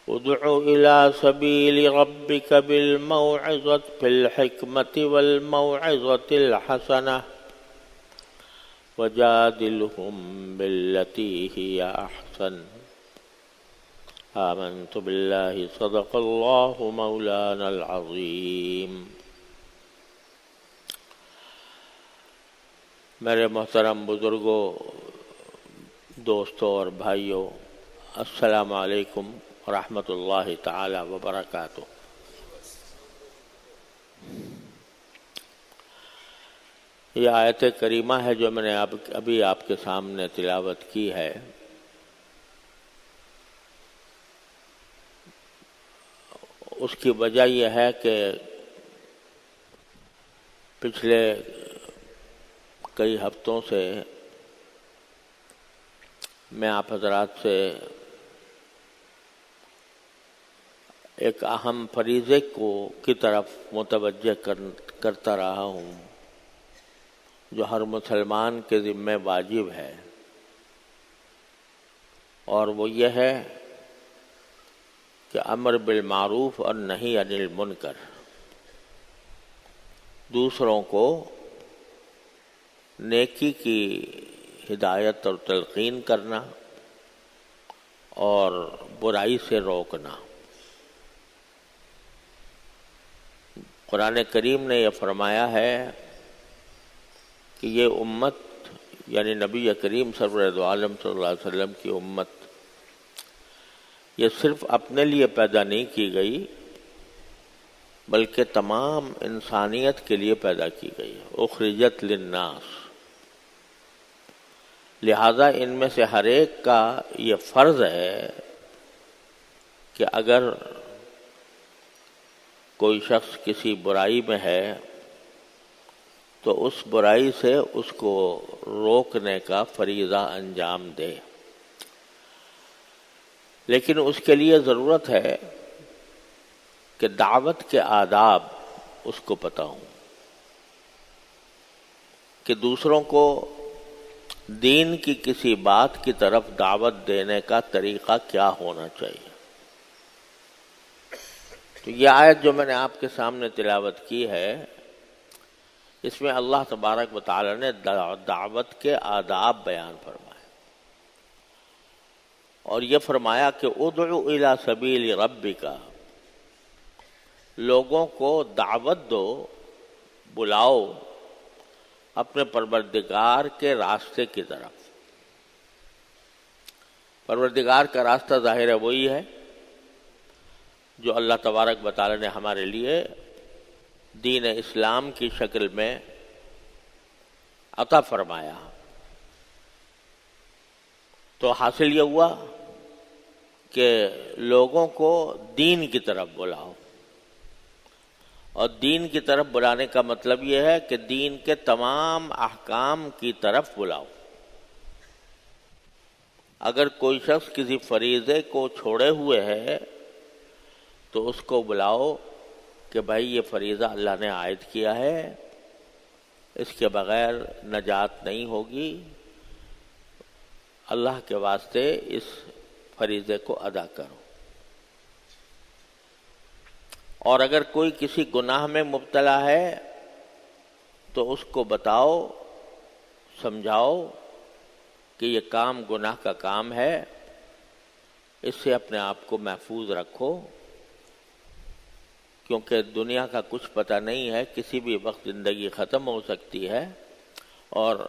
ادع إلى سبيل ربك بالحكمة والموعظة الحسنة وجادلهم بالتي هي أحسن آمنت بالله صدق الله مولانا العظيم۔ میرے محترم بزرگوں، دوستوں اور بھائیوں، السلام علیکم ورحمۃ اللہ تعالی وبرکاتہ۔ یہ آیت کریمہ ہے جو میں نے ابھی آپ کے سامنے تلاوت کی ہے۔ اس کی وجہ یہ ہے کہ پچھلے کئی ہفتوں سے میں آپ حضرات سے ایک اہم فریضے کی طرف متوجہ کرتا رہا ہوں جو ہر مسلمان کے ذمہ واجب ہے، اور وہ یہ ہے کہ امر بالمعروف اور نہی عن المنکر، دوسروں کو نیکی کی ہدایت اور تلقین کرنا اور برائی سے روکنا۔ قرآن کریم نے یہ فرمایا ہے کہ یہ امت، یعنی نبی کریم سرور عالم صلی اللہ علیہ وسلم کی امت، یہ صرف اپنے لیے پیدا نہیں کی گئی بلکہ تمام انسانیت کے لیے پیدا کی گئی، اخرجت للناس۔ لہذا ان میں سے ہر ایک کا یہ فرض ہے کہ اگر کوئی شخص کسی برائی میں ہے تو اس برائی سے اس کو روکنے کا فریضہ انجام دے، لیکن اس کے لیے ضرورت ہے کہ دعوت کے آداب اس کو پتہ ہوں، کہ دوسروں کو دین کی کسی بات کی طرف دعوت دینے کا طریقہ کیا ہونا چاہیے۔ تو یہ آیت جو میں نے آپ کے سامنے تلاوت کی ہے، اس میں اللہ تبارک و تعالی نے دعوت کے آداب بیان فرمائے، اور یہ فرمایا کہ ادعو الی سبیل ربک، لوگوں کو دعوت دو، بلاؤ اپنے پروردگار کے راستے کی طرف۔ پروردگار کا راستہ ظاہر ہے وہی ہے جو اللہ تبارک و تعالی نے ہمارے لیے دین اسلام کی شکل میں عطا فرمایا۔ تو حاصل یہ ہوا کہ لوگوں کو دین کی طرف بلاؤ، اور دین کی طرف بلانے کا مطلب یہ ہے کہ دین کے تمام احکام کی طرف بلاؤ۔ اگر کوئی شخص کسی فریضے کو چھوڑے ہوئے ہے تو اس کو بلاؤ کہ بھائی یہ فریضہ اللہ نے عائد کیا ہے، اس کے بغیر نجات نہیں ہوگی، اللہ کے واسطے اس فریضے کو ادا کرو۔ اور اگر کوئی کسی گناہ میں مبتلا ہے تو اس کو بتاؤ، سمجھاؤ کہ یہ کام گناہ کا کام ہے، اس سے اپنے آپ کو محفوظ رکھو، کیونکہ دنیا کا کچھ پتہ نہیں ہے، کسی بھی وقت زندگی ختم ہو سکتی ہے، اور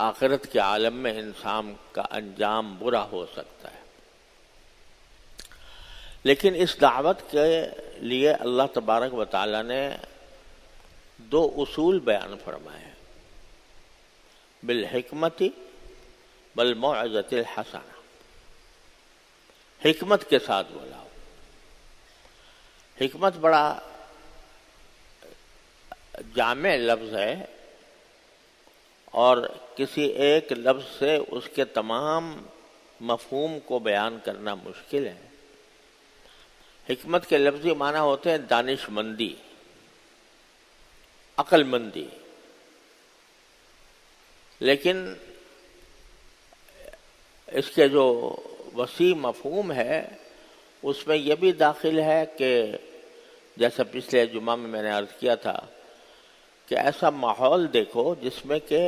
آخرت کے عالم میں انسان کا انجام برا ہو سکتا ہے۔ لیکن اس دعوت کے لیے اللہ تبارک و تعالی نے دو اصول بیان فرمائے ہیں، بالحکمت والموعظۃ الحسنہ، حکمت کے ساتھ بلاؤ۔ حکمت بڑا جامع لفظ ہے، اور کسی ایک لفظ سے اس کے تمام مفہوم کو بیان کرنا مشکل ہے۔ حکمت کے لفظی معنی ہوتے ہیں دانش مندی، عقل مندی، لیکن اس کے جو وسیع مفہوم ہے اس میں یہ بھی داخل ہے کہ جیسا پچھلے جمعہ میں نے عرض کیا تھا کہ ایسا ماحول دیکھو جس میں کہ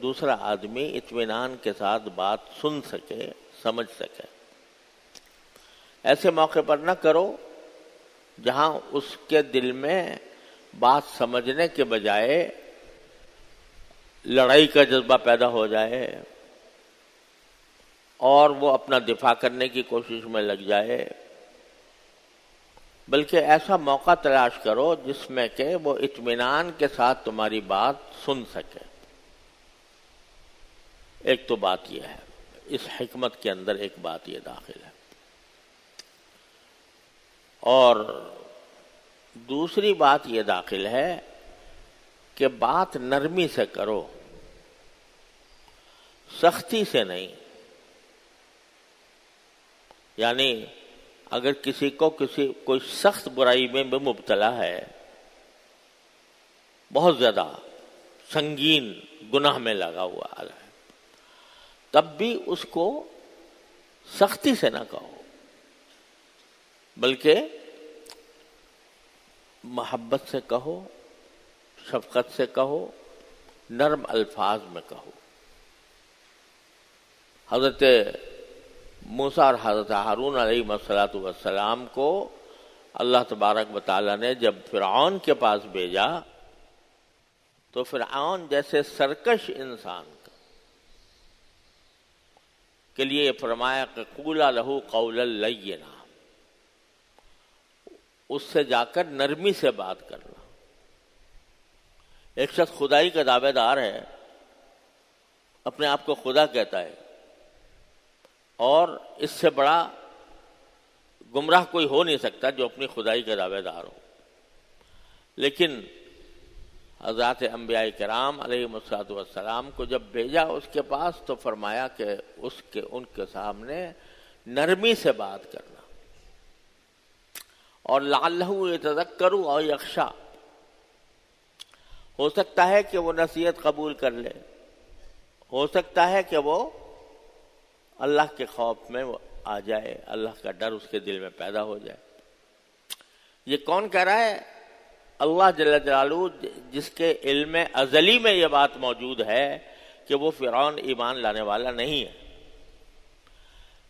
دوسرا آدمی اطمینان کے ساتھ بات سن سکے، سمجھ سکے۔ ایسے موقع پر نہ کرو جہاں اس کے دل میں بات سمجھنے کے بجائے لڑائی کا جذبہ پیدا ہو جائے اور وہ اپنا دفاع کرنے کی کوشش میں لگ جائے، بلکہ ایسا موقع تلاش کرو جس میں کہ وہ اطمینان کے ساتھ تمہاری بات سن سکے۔ ایک تو بات یہ ہے، اس حکمت کے اندر ایک بات یہ داخل ہے، اور دوسری بات یہ داخل ہے کہ بات نرمی سے کرو، سختی سے نہیں۔ یعنی اگر کسی کو کوئی سخت برائی میں مبتلا ہے، بہت زیادہ سنگین گناہ میں لگا ہوا ہے، تب بھی اس کو سختی سے نہ کہو، بلکہ محبت سے کہو، شفقت سے کہو، نرم الفاظ میں کہو۔ حضرت موسیٰ اور حضرت ہارون علیہ السلام کو اللہ تبارک و تعالیٰ نے جب فرعون کے پاس بھیجا تو فرعون جیسے سرکش انسان کے لیے یہ فرمایا کہ قولا لہ قولا لینا، اس سے جا کر نرمی سے بات کرنا۔ ایک شخص خدائی کا دعوے دار ہے، اپنے آپ کو خدا کہتا ہے، اور اس سے بڑا گمراہ کوئی ہو نہیں سکتا جو اپنی خدائی کا دعوے دار ہو، لیکن حضرات انبیاء کرام علیہ السلام کو جب بھیجا اس کے پاس تو فرمایا کہ ان کے سامنے نرمی سے بات کرنا، اور لعلہ یتذکر او یخشی، ہو سکتا ہے کہ وہ نصیحت قبول کر لے، ہو سکتا ہے کہ وہ اللہ کے خوف میں آ جائے، اللہ کا ڈر اس کے دل میں پیدا ہو جائے۔ یہ کون کہہ رہا ہے؟ اللہ جل جلالہ، جس کے علم ازلی میں یہ بات موجود ہے کہ وہ فرعون ایمان لانے والا نہیں ہے،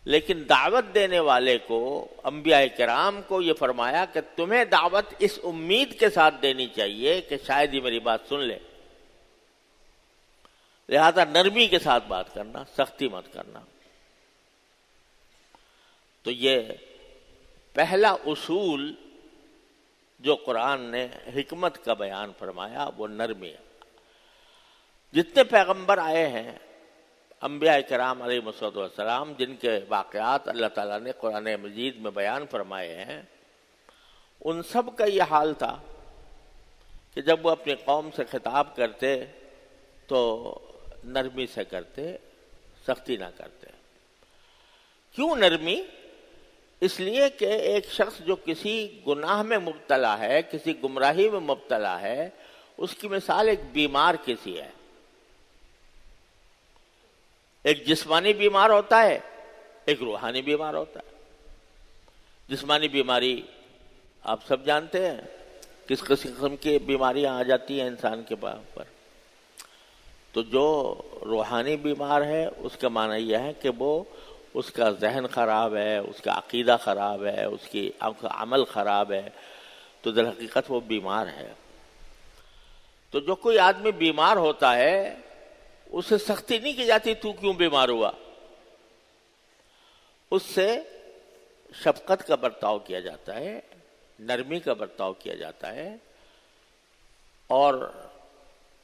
لیکن دعوت دینے والے کو، انبیاء کرام کو یہ فرمایا کہ تمہیں دعوت اس امید کے ساتھ دینی چاہیے کہ شاید ہی میری بات سن لے، لہذا نرمی کے ساتھ بات کرنا، سختی مت کرنا۔ تو یہ پہلا اصول جو قرآن نے حکمت کا بیان فرمایا وہ نرمی ہے۔ جتنے پیغمبر آئے ہیں انبیاء کرام علیہ السلام، جن کے واقعات اللہ تعالیٰ نے قرآن مجید میں بیان فرمائے ہیں، ان سب کا یہ حال تھا کہ جب وہ اپنی قوم سے خطاب کرتے تو نرمی سے کرتے، سختی نہ کرتے۔ کیوں نرمی؟ اس لیے کہ ایک شخص جو کسی گناہ میں مبتلا ہے، کسی گمراہی میں مبتلا ہے، اس کی مثال ایک بیمار کسی ہے۔ ایک جسمانی بیمار ہوتا ہے، ایک روحانی بیمار ہوتا ہے۔ جسمانی بیماری آپ سب جانتے ہیں کس قسم کی بیماریاں آ جاتی ہیں انسان کے پر۔ تو جو روحانی بیمار ہے اس کا معنی یہ ہے کہ وہ اس کا ذہن خراب ہے، اس کا عقیدہ خراب ہے، اس کی عمل خراب ہے، تو در حقیقت وہ بیمار ہے۔ تو جو کوئی آدمی بیمار ہوتا ہے اسے سختی نہیں کی جاتی تو کیوں بیمار ہوا، اس سے شفقت کا برتاؤ کیا جاتا ہے، نرمی کا برتاؤ کیا جاتا ہے، اور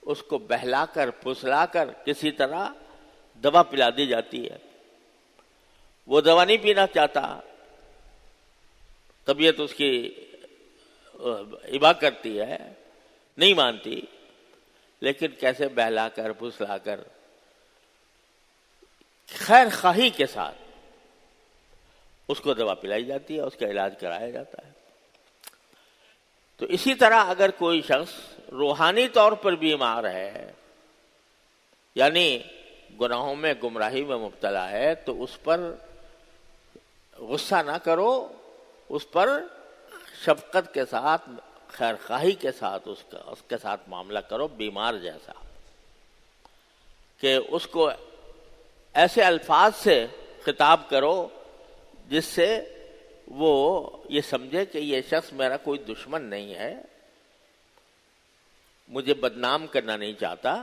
اس کو بہلا کر پھسلا کر کسی طرح دوا پلا دی جاتی ہے۔ وہ دوا نہیں پینا چاہتا، طبیعت اس کی ابا کرتی ہے، نہیں مانتی، لیکن کیسے بہلا کر پھسلا کر خیر خواہی کے ساتھ اس کو دوا پلائی جاتی ہے، اس کا علاج کرایا جاتا ہے۔ تو اسی طرح اگر کوئی شخص روحانی طور پر بیمار ہے، یعنی گناہوں میں، گمراہی میں مبتلا ہے، تو اس پر غصہ نہ کرو، اس پر شفقت کے ساتھ، خیر خواہی کے ساتھ اس کے ساتھ معاملہ کرو، بیمار جیسا، کہ اس کو ایسے الفاظ سے خطاب کرو جس سے وہ یہ سمجھے کہ یہ شخص میرا کوئی دشمن نہیں ہے، مجھے بدنام کرنا نہیں چاہتا،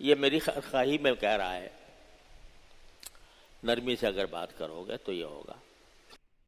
یہ میری خواہی میں کہہ رہا ہے. نرمی سے اگر بات کرو گے تو یہ ہوگا.